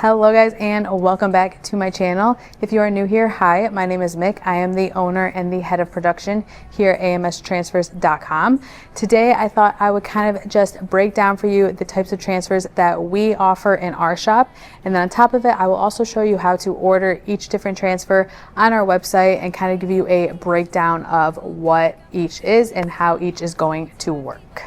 Hello guys, and welcome back to my channel. If you are new here, hi, my name is Mick. I am the owner and the head of production here at amstransfers.com. Today I thought I would kind of just break down for you the types of transfers that we offer in our shop, and then on top of it I will also show you how to order each different transfer on our website and kind of give you a breakdown of what each is and how each is going to work.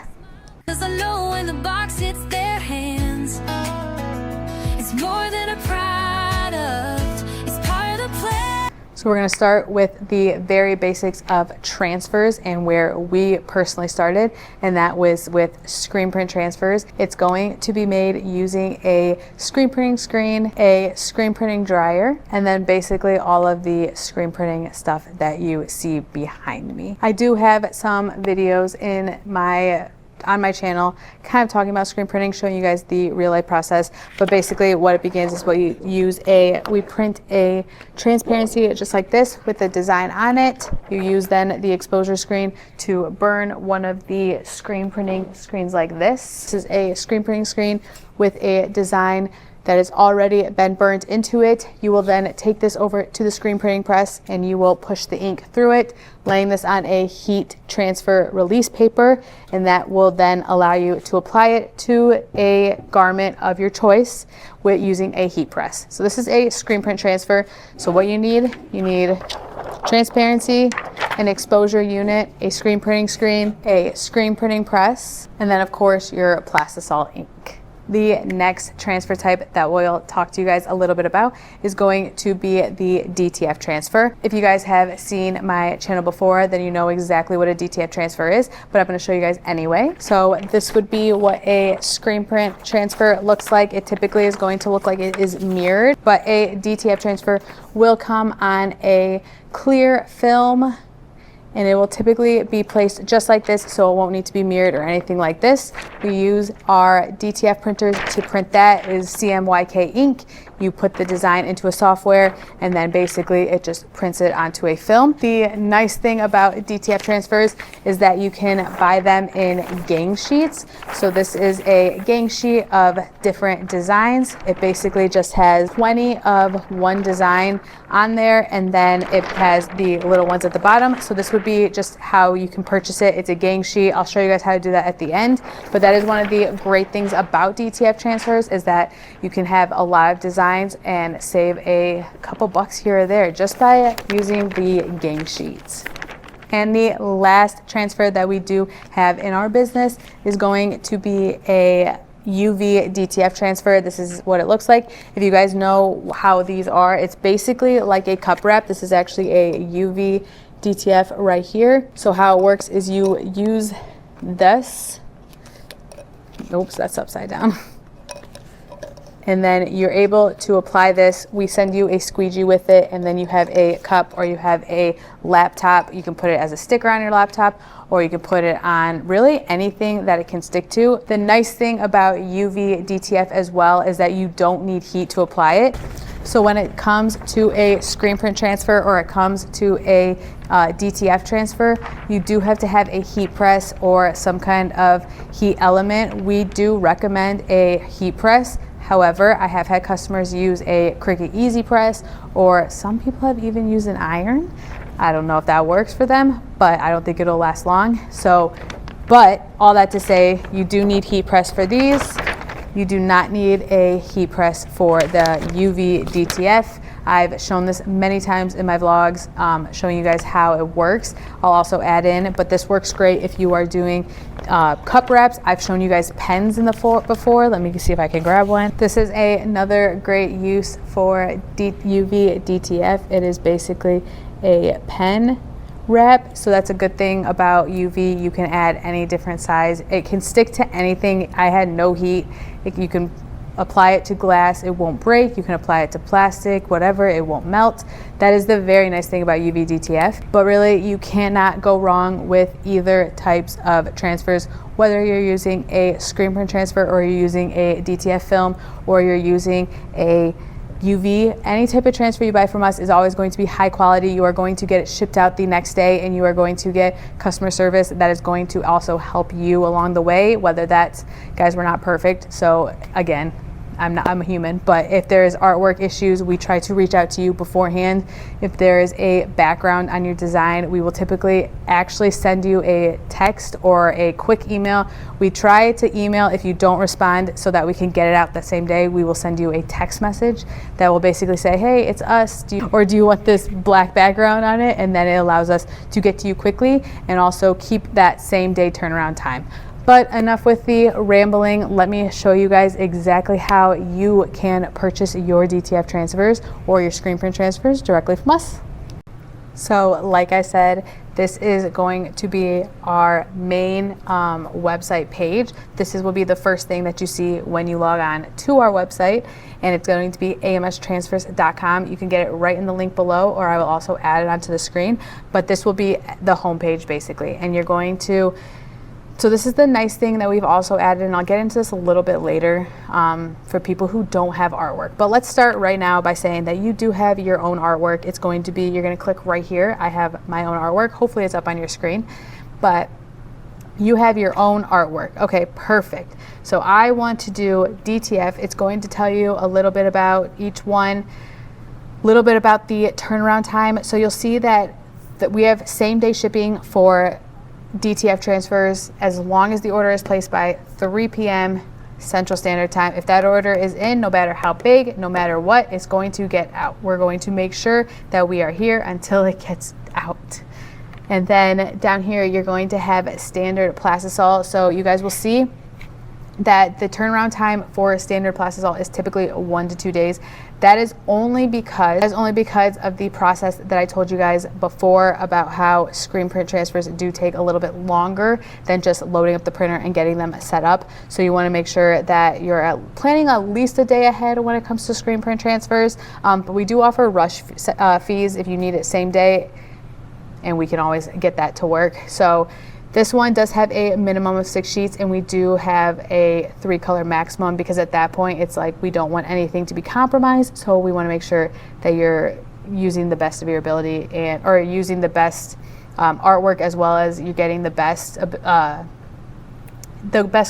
More than a product, it's part of the plan. So we're going to start with the very basics of transfers and where we personally started, and that was with screen print transfers. It's going to be made using a screen printing screen, a screen printing dryer, and then basically all of the screen printing stuff that you see behind me. I do have some videos on my channel kind of talking about screen printing, showing you guys the real life process, but basically what it begins is we print a transparency just like this with a design on it. You use then the exposure screen to burn one of the screen printing screens like this. This is a screen printing screen with a design that has already been burnt into it. You will then take this over to the screen printing press and you will push the ink through it, laying this on a heat transfer release paper, and that will then allow you to apply it to a garment of your choice with using a heat press. So this is a screen print transfer. So what you need transparency, an exposure unit, a screen printing screen, a screen printing press, and then of course your plastisol ink. The next transfer type that we'll talk to you guys a little bit about is going to be the DTF transfer. If you guys have seen my channel before, then you know exactly what a DTF transfer is, but I'm going to show you guys anyway. So this would be what a screen print transfer looks like. It typically is going to look like it is mirrored, but a DTF transfer will come on a clear film, and it will typically be placed just like this, so it won't need to be mirrored or anything like this. We use our DTF printers to print that. It is CMYK ink. You put the design into a software and then basically it just prints it onto a film. The nice thing about DTF transfers is that you can buy them in gang sheets. So this is a gang sheet of different designs. It basically just has 20 of one design on there, and then it has the little ones at the bottom. So this would be just how you can purchase it. It's a gang sheet. I'll show you guys how to do that at the end, but that is one of the great things about DTF transfers is that you can have a lot of designs and save a couple bucks here or there just by using the gang sheets. And the last transfer that we do have in our business is going to be a UV DTF transfer. This is what it looks like. If you guys know how these are, it's basically like a cup wrap. This is actually a UV DTF right here. So how it works is you use this. Oops, that's upside down. And then you're able to apply this. We send you a squeegee with it, and then you have a cup or you have a laptop. You can put it as a sticker on your laptop, or you can put it on really anything that it can stick to. The nice thing about UV DTF as well is that you don't need heat to apply it. So when it comes to a screen print transfer or it comes to a DTF transfer, you do have to have a heat press or some kind of heat element. We do recommend a heat press. However, I have had customers use a Cricut Easy Press, or some people have even used an iron. I don't know if that works for them, but I don't think it'll last long. But all that to say, you do need heat press for these. You do not need a heat press for the UV DTF. I've shown this many times in my vlogs, showing you guys how it works. I'll also add in, but this works great if you are doing cup wraps. I've shown you guys pens in the before. Let me see if I can grab one. This is another great use for UV DTF. It is basically a pen wrap, so that's a good thing about UV. You can add any different size. It can stick to anything. I had no heat. You can apply it to glass, it won't break. You can apply it to plastic, whatever, it won't melt. That is the very nice thing about UV DTF. But really, you cannot go wrong with either types of transfers, whether you're using a screen print transfer or you're using a DTF film or you're using a UV. Any type of transfer you buy from us is always going to be high quality. You are going to get it shipped out the next day, and you are going to get customer service that is going to also help you along the way, whether that's, guys, we're not perfect. So again, I'm a human, but if there's artwork issues, we try to reach out to you beforehand. If there is a background on your design, we will typically actually send you a text or a quick email. We try to email if you don't respond so that we can get it out the same day. We will send you a text message that will basically say, hey, it's us, do you want this black background on it? And then it allows us to get to you quickly and also keep that same day turnaround time. But enough with the rambling. Let me show you guys exactly how you can purchase your DTF transfers or your screen print transfers directly from us. So like I said, this is going to be our main website page. This will be the first thing that you see when you log on to our website, and it's going to be amstransfers.com. You can get it right in the link below, or I will also add it onto the screen, but this will be the home page basically. And you're going to So this is the nice thing that we've also added, and I'll get into this a little bit later for people who don't have artwork. But let's start right now by saying that you do have your own artwork. It's going to be, you're going to click right here. I have my own artwork. Hopefully it's up on your screen, but you have your own artwork. Okay, perfect. So I want to do DTF. It's going to tell you a little bit about each one, a little bit about the turnaround time. So you'll see that we have same day shipping for DTF transfers as long as the order is placed by 3 p.m. Central Standard Time. If that order is in, no matter how big, no matter what, it's going to get out. We're going to make sure that we are here until it gets out. And then down here, you're going to have standard plastisol. So you guys will see that the turnaround time for standard plastisol is typically 1 to 2 days. That is only because of the process that I told you guys before about how screen print transfers do take a little bit longer than just loading up the printer and getting them set up. So you want to make sure that you're planning at least a day ahead when it comes to screen print transfers. But we do offer rush fees if you need it same day, and we can always get that to work. So this one does have a minimum of 6 sheets, and we do have a 3-color maximum, because at that point it's like we don't want anything to be compromised. So we want to make sure that you're using the best of your ability or using the best artwork, as well as you're getting the best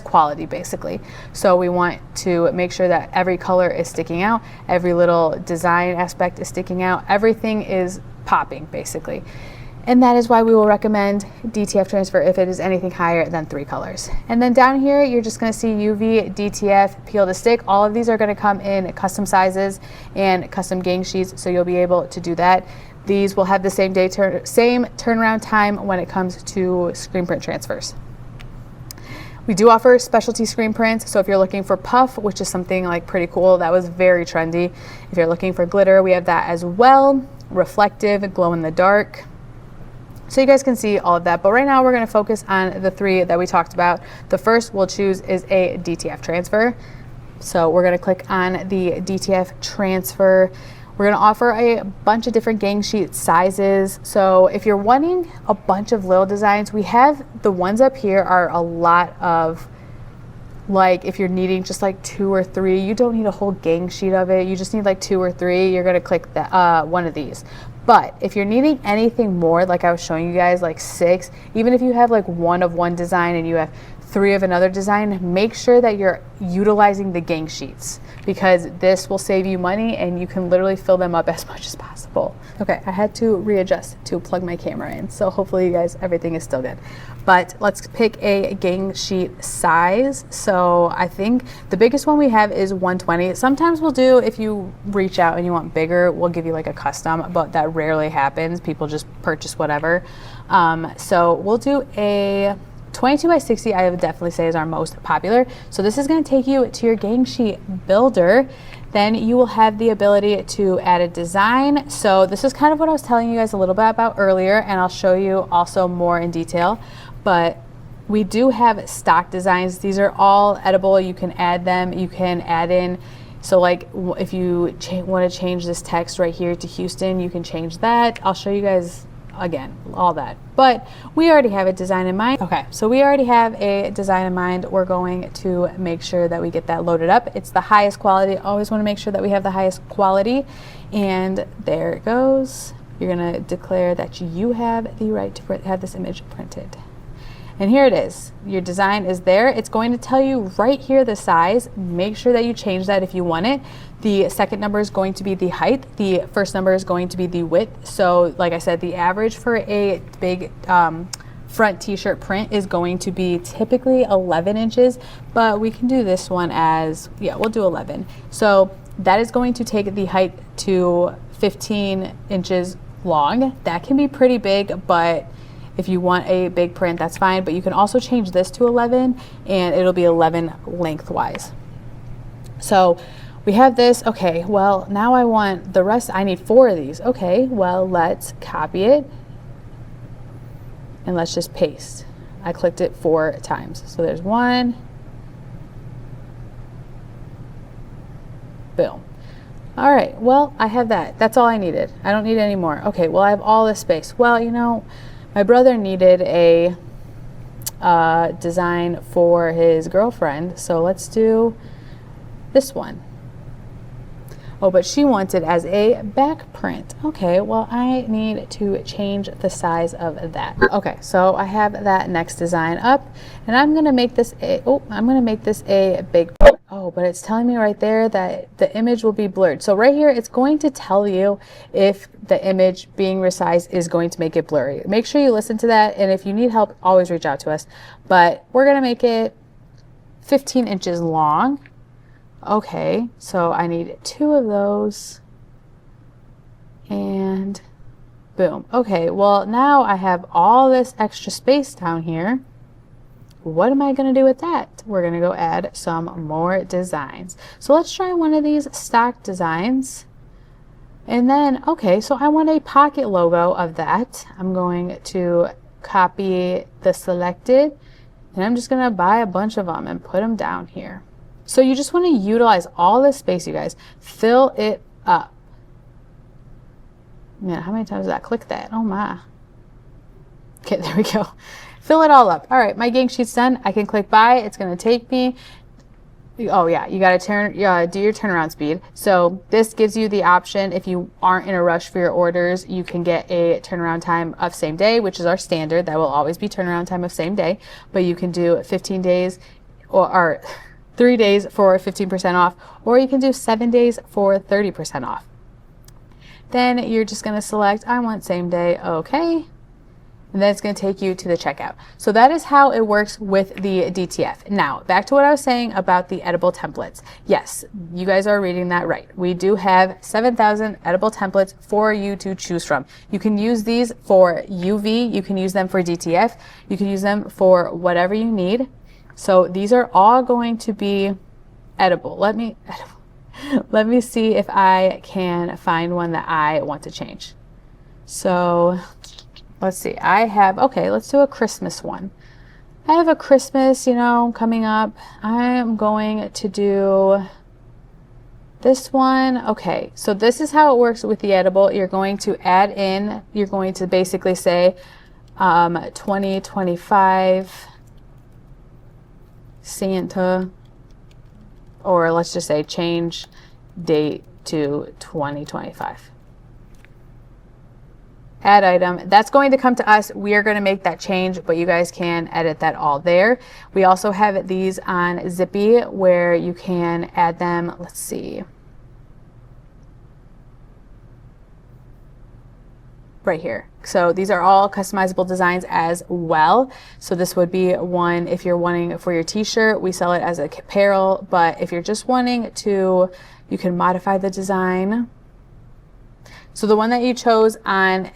quality basically. So we want to make sure that every color is sticking out, every little design aspect is sticking out, everything is popping basically. And that is why we will recommend DTF transfer if it is anything higher than 3 colors. And then down here, you're just gonna see UV DTF, peel to stick. All of these are gonna come in custom sizes and custom gang sheets, so you'll be able to do that. These will have the same turnaround time when it comes to screen print transfers. We do offer specialty screen prints, so if you're looking for puff, which is something like pretty cool, that was very trendy. If you're looking for glitter, we have that as well. Reflective, glow in the dark. So you guys can see all of that, but right now we're going to focus on the 3 that we talked about. The first we'll choose is a DTF transfer. So we're going to click on the DTF transfer. We're going to offer a bunch of different gang sheet sizes. So if you're wanting a bunch of little designs, we have the ones up here are a lot of, like, if you're needing just like 2 or 3, you don't need a whole gang sheet of it. You just need like 2 or 3. You're going to click that one of these. But if you're needing anything more, like I was showing you guys, like 6, even if you have like 1 of one design and you have 3 of another design, make sure that you're utilizing the gang sheets, because this will save you money and you can literally fill them up as much as possible. Okay, I had to readjust to plug my camera in, so hopefully you guys, everything is still good. But let's pick a gang sheet size. So I think the biggest one we have is 120. Sometimes we'll do, if you reach out and you want bigger, we'll give you like a custom, but that rarely happens. People just purchase whatever. So we'll do a 22 by 60, I would definitely say is our most popular. So this is going to take you to your gang sheet builder. Then you will have the ability to add a design. So this is kind of what I was telling you guys a little bit about earlier, and I'll show you also more in detail. But we do have stock designs. These are all editable. You can add them. You can add in, so like if you want to change this text right here to Houston, you can change that. I'll show you guys again, all that. But we already have a design in mind. Okay, so we already have a design in mind. We're going to make sure that we get that loaded up. It's the highest quality. Always want to make sure that we have the highest quality. And there it goes. You're gonna declare that you have the right to have this image printed. And here it is. Your design is there. It's going to tell you right here the size. Make sure that you change that if you want it. The second number is going to be the height. The first number is going to be the width. So like I said, the average for a big front t-shirt print is going to be typically 11 inches, but we can do this one as, yeah, we'll do 11. So that is going to take the height to 15 inches long. That can be pretty big, but if you want a big print, that's fine. But you can also change this to 11 and it'll be 11 lengthwise. So we have this. Okay, well, now I want the rest. I need 4 of these. Okay, well, let's copy it and let's just paste. I clicked it 4 times. So there's 1. Boom. All right, well, I have that. That's all I needed. I don't need any more. Okay, well, I have all this space. Well, you know, my brother needed a design for his girlfriend, so let's do this one. Oh, but she wants it as a back print. Okay, well, I need to change the size of that. Okay, so I have that next design up, and I'm gonna make this a big print. Oh, but it's telling me right there that the image will be blurred. So right here, it's going to tell you if the image being resized is going to make it blurry. Make sure you listen to that, and if you need help, always reach out to us. But we're gonna make it 15 inches long. Okay, so I need 2 of those, and boom. Okay, well, now I have all this extra space down here. What am I going to do with that? We're going to go add some more designs. So let's try one of these stock designs. And then, okay, so I want a pocket logo of that. I'm going to copy the selected, and I'm just going to buy a bunch of them and put them down here. So you just want to utilize all this space, you guys. Fill it up. Man, how many times did I click that? Oh my. Okay, there we go. Fill it all up. All right, my gang sheet's done. I can click buy. It's going to take me. Oh yeah, you got to do your turnaround speed. So this gives you the option, if you aren't in a rush for your orders, you can get a turnaround time of same day, which is our standard. That will always be turnaround time of same day. But you can do 15 days or 3 days for 15% off, or you can do 7 days for 30% off. Then you're just going to select, I want same day, okay. And then it's going to take you to the checkout. So that is how it works with the DTF. Now, back to what I was saying about the edible templates. Yes, you guys are reading that right. We do have 7,000 edible templates for you to choose from. You can use these for UV, you can use them for DTF, you can use them for whatever you need. So these are all going to be edible. Let me see if I can find one that I want to change. So let's see. Okay, let's do a Christmas one. I have a Christmas, coming up. I am going to do this one. Okay, so this is how it works with the edible. You're going to add in, you're going to basically say 2025 Santa, or let's just say change date to 2025. Add item. That's going to come to us. We are going to make that change, but you guys can edit that all there. We also have these on Zippy where you can add them. Let's see. Right here. So these are all customizable designs as well. So this would be one if you're wanting for your t-shirt. We sell it as a apparel, but if you're just wanting to, you can modify the design. So the one that you chose on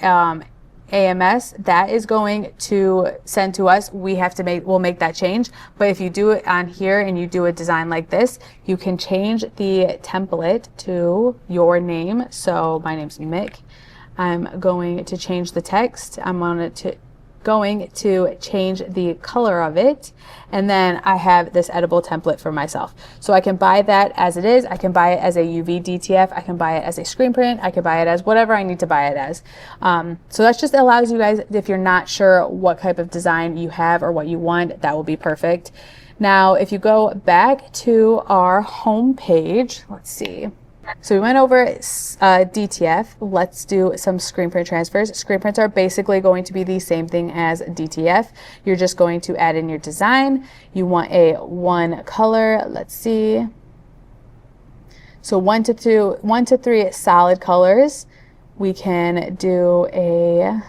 AMS, that is going to send to us. We'll make that change. But if you do it on here and you do a design like this, you can change the template to your name. So my name's Mick. I'm going to change the text. I'm going to change the color of it. And then I have this edible template for myself. So I can buy that as it is. I can buy it as a UV DTF. I can buy it as a screen print. I can buy it as whatever I need to buy it as. So that just allows you guys, if you're not sure what type of design you have or what you want, that will be perfect. Now, if you go back to our home page, let's see. So we went over DTF. Let's do some screen print transfers. Screen prints are basically going to be the same thing as DTF. You're just going to add in your design. You want a one color. Let's see. So 1 to 3 solid colors. We can do a,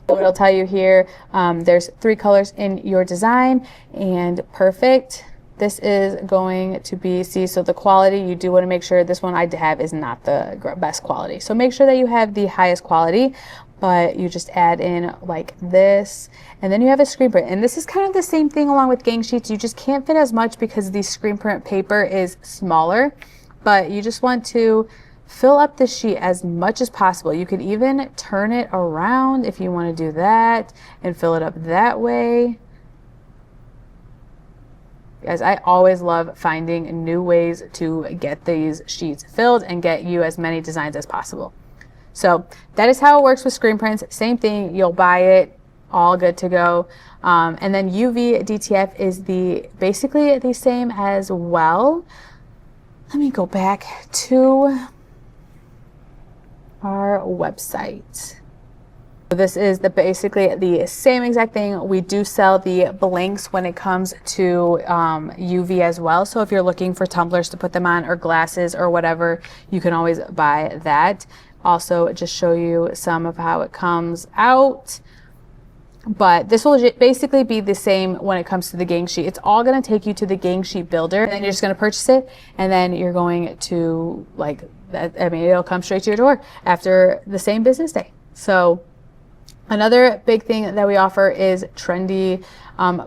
it'll tell you here, there's 3 colors in your design, and perfect. This is going to be, so the quality, you do want to make sure this one I have is not the best quality. So make sure that you have the highest quality, but you just add in like this, and then you have a screen print. And this is kind of the same thing along with gang sheets. You just can't fit as much because the screen print paper is smaller, but you just want to fill up the sheet as much as possible. You could even turn it around if you want to do that and fill it up that way. Guys, I always love finding new ways to get these sheets filled and get you as many designs as possible. So that is how it works with screen prints. Same thing, you'll buy it, all good to go. And then UV DTF is basically the same as well. Let me go back to our website. This is basically the same exact thing. We do sell the blanks when it comes to UV as well. So if you're looking for tumblers to put them on, or glasses or whatever, you can always buy that. Also, just show you some of how it comes out. But this will basically be the same when it comes to the gang sheet. It's all going to take you to the gang sheet builder, and then you're just going to purchase it, and then you're going to, like, it'll come straight to your door after the same business day. So another big thing that we offer is trendy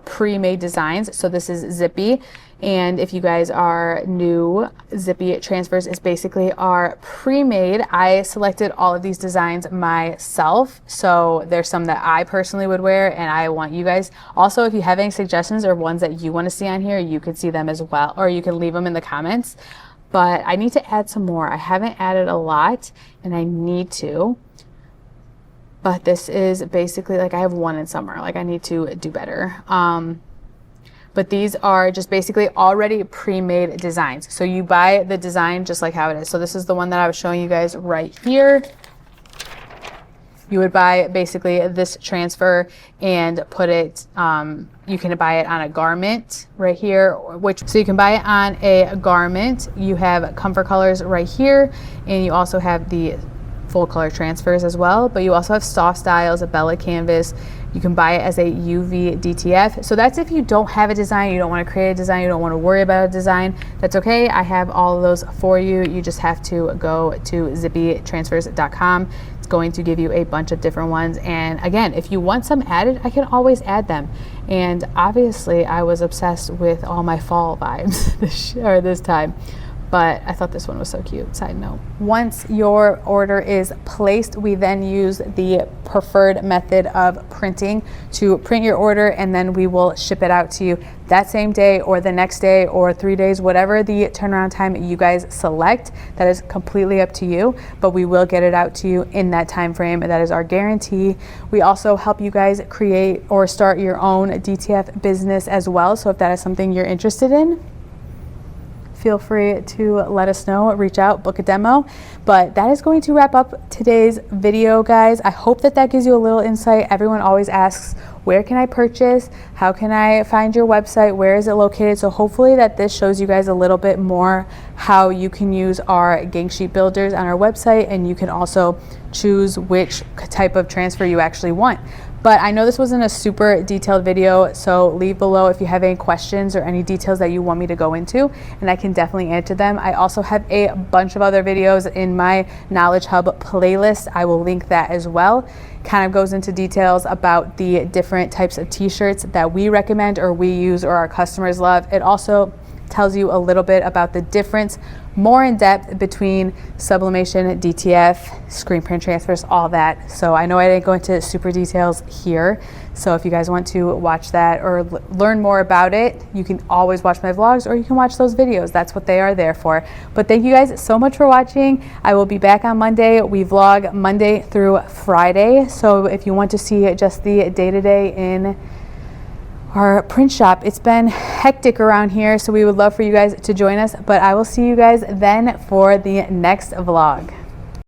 pre-made designs. So this is Zippy. And if you guys are new, Zippy transfers is basically our pre-made. I selected all of these designs myself. So there's some that I personally would wear, and I want you guys. Also, if you have any suggestions or ones that you want to see on here, you could see them as well, or you can leave them in the comments. But I need to add some more. I haven't added a lot, and I need to. But this is basically, like, I have one in summer. Like, I need to do better. But these are just basically already pre-made designs. So you buy the design just like how it is. So this is the one that I was showing you guys right here. You would buy basically this transfer and put it, you can buy it on a garment right here, so you can buy it on a garment. You have comfort colors right here, and you also have the full color transfers as well, but you also have soft styles, a Bella canvas. You can buy it as a UV DTF. So that's if you don't have a design, you don't want to create a design, you don't want to worry about a design. That's okay. I have all of those for you. You just have to go to zippytransfers.com. It's going to give you a bunch of different ones. And again, if you want some added, I can always add them. And obviously, I was obsessed with all my fall vibes this time. But I thought this one was so cute. Side note. Once your order is placed, we then use the preferred method of printing to print your order, and then we will ship it out to you that same day or the next day or 3 days, whatever the turnaround time you guys select. That is completely up to you, but we will get it out to you in that time frame. That is our guarantee. We also help you guys create or start your own DTF business as well. So if that is something you're interested in, feel free to let us know, reach out, book a demo. But that is going to wrap up today's video, guys. I hope that that gives you a little insight. Everyone always asks, where can I purchase? How can I find your website? Where is it located? So hopefully that this shows you guys a little bit more how you can use our gang sheet builders on our website, and you can also choose which type of transfer you actually want. But I know this wasn't a super detailed video, so leave below if you have any questions or any details that you want me to go into, and I can definitely answer them. I also have a bunch of other videos in my Knowledge Hub playlist. I will link that as well. Kind of goes into details about the different types of t-shirts that we recommend or we use or our customers love. It also tells you a little bit about the difference more in depth between sublimation, DTF, screen print transfers, all that. So I know I didn't go into super details here. So if you guys want to watch that or learn more about it, you can always watch my vlogs or you can watch those videos. That's what they are there for. But thank you guys so much for watching. I will be back on Monday. We vlog Monday through Friday. So if you want to see just the day-to-day in our print shop, it's been hectic around here, so we would love for you guys to join us, but I will see you guys then for the next vlog.